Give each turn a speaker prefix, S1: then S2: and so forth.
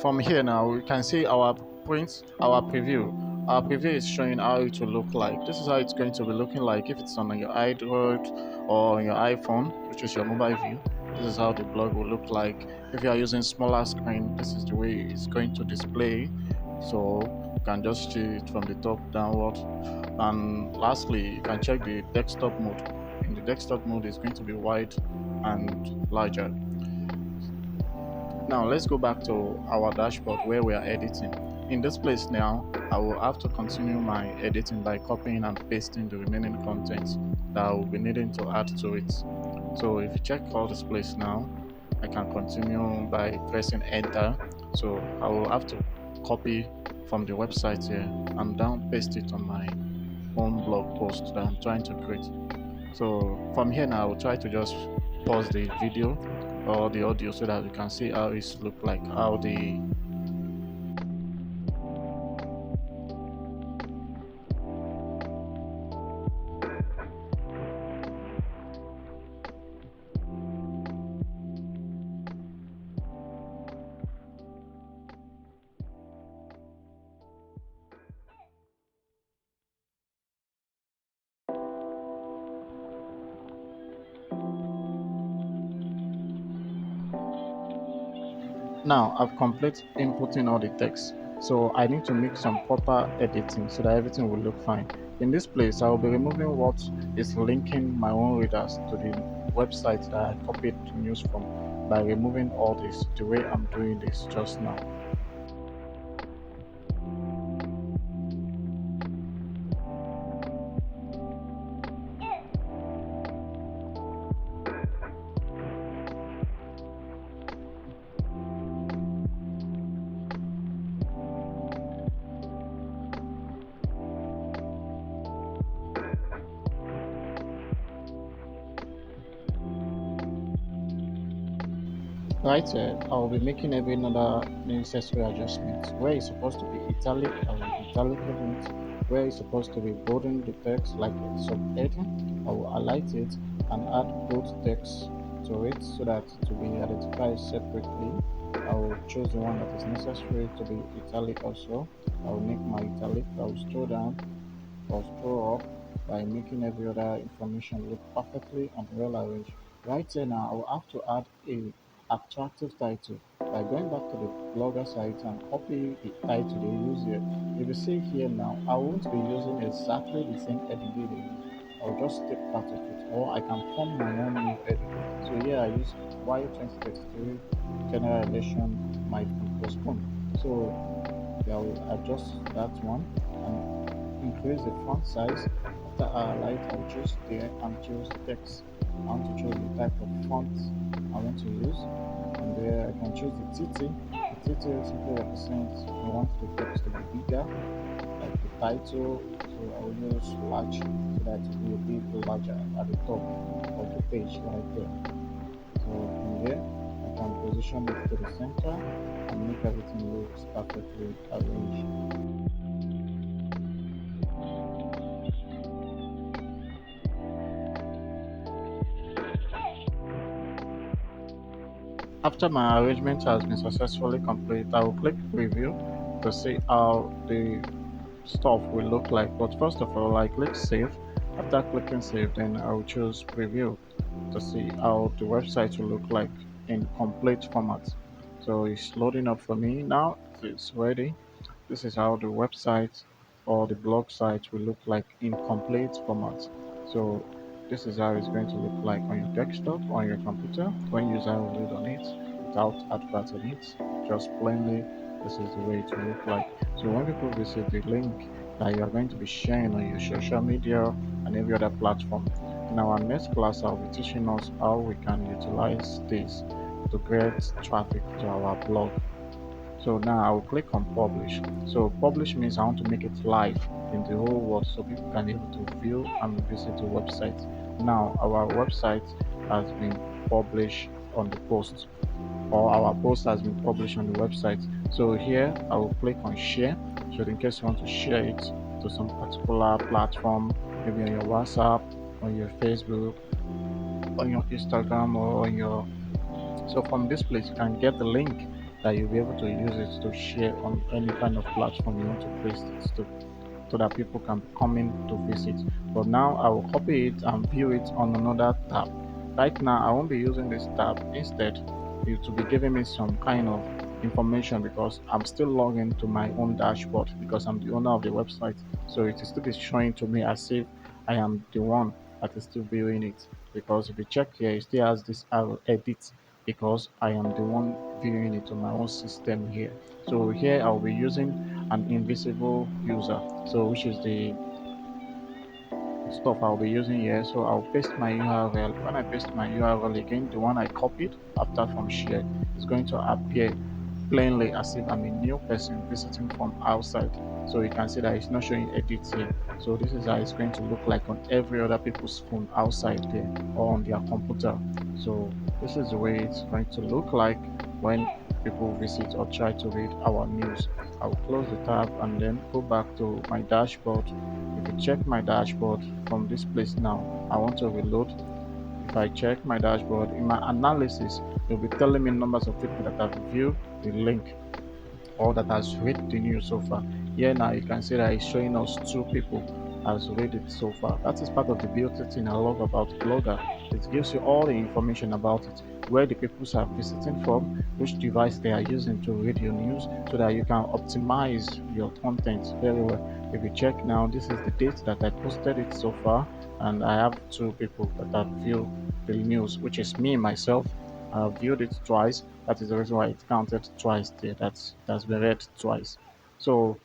S1: From here now, we can see our print, our preview. Our preview is showing how it will look like. This is how it's going to be looking like if it's on your Android or on your iPhone, which is your mobile view. This is how the blog will look like. If you are using smaller screen, this is the way it's going to display. So you can just see it from the top downward. And lastly, you can check the desktop mode. In the desktop mode, it's going to be wide and larger. Now let's go back to our dashboard where we are editing. In this place now, I will have to continue my editing by copying and pasting the remaining contents that I will be needing to add to it. So if you check all this place now, I can continue by pressing enter. So I will have to copy from the website here and down paste it on my own blog post that I'm trying to create. So from here now, I will try to just pause the video or the audio so that we can see how it look like, how the now I've completed inputting all the text. So I need to make some proper editing so that everything will look fine. In this place, I will be removing what is linking my own readers to the website that I copied the news from by removing all this the way I'm doing this just now. Right, I'll be making every another necessary adjustment. Where it's supposed to be italic, I will italicate it. Where it's supposed to be bolding the text like a subheading, I will highlight it and add bold text to it so that it will be identified separately. I will choose the one that is necessary to be italic also. I will make my italic. I will scroll down or scroll up by making every other information look perfectly and well arranged. Right here now, I will have to add a attractive title by going back to the blogger site and copy the title they use here. If you see here now, I won't be using exactly the same heading they use. I'll just take part of it, or I can form my own new heading. So here I use why 2033 general election might be postponed. So I will adjust that one and increase the font size. After I highlight, I'll choose there and choose text. I want to choose the type of font I want to use. And there I can choose the TT. The TT simply represents I want the text to be bigger, like the title. So I will use large so that it will be larger at the top of the page right there. So from there, I can position it to the center and make everything look perfectly arranged. After my arrangement has been successfully complete, I will click preview to see how the stuff will look like. But first of all, I click save. After clicking save, then I will choose preview to see how the website will look like in complete format. So it's loading up for me now. It's ready. This is how the website or the blog site will look like in complete format. So this is how it's going to look like on your desktop, on your computer, when user will read on it without advert on it. Just plainly, this is the way it will look like. So when people visit the link that you are going to be sharing on your social media and every other platform, in our next class, I'll be teaching us how we can utilize this to get traffic to our blog. So now I will click on publish. So publish means I want to make it live in the whole world so people can be able to view and visit the website. Now our website has been published on the post, or our post has been published on the website. So here I will click on share. So in case you want to share it to some particular platform, maybe on your WhatsApp, on your Facebook, on your Instagram, or on your, so from this place, you can get the link that you'll be able to use it to share on any kind of platform you want to paste it to, so that people can be coming to visit. But now I will copy it and view it on another tab. Right now, I won't be using this tab. Instead, it will be giving me some kind of information because I'm still logged into my own dashboard because I'm the owner of the website. So it is still be showing to me as if I am the one that is still viewing it. Because if you check here, it still has this arrow edit because I am the one viewing it on my own system here. So here I'll be using an invisible user, so which is the stuff I'll be using here. So I'll paste my URL. When I paste my URL again, the one I copied after from share is going to appear plainly as if I'm a new person visiting from outside. So you can see that it's not showing edits here. So this is how it's going to look like on every other people's phone outside there or on their computer. So this is the way it's going to look like when people visit or try to read our news. I'll close the tab and then go back to my dashboard. If you check my dashboard from this place now, I want to reload. If I check my dashboard in my analysis, it'll be telling me numbers of people that have viewed the link or that has read the news so far. Here now you can see that it's showing us two people has read it so far. That is part of the beauty thing I love about Blogger. It gives you all the information about it, where the people are visiting from, which device they are using to read your news, so that you can optimize your content very well. If you check now, this is the date that I posted it so far, and I have two people that have viewed the news, which is me myself. I've viewed it twice. That is the reason why it counted twice there. That's been read twice. So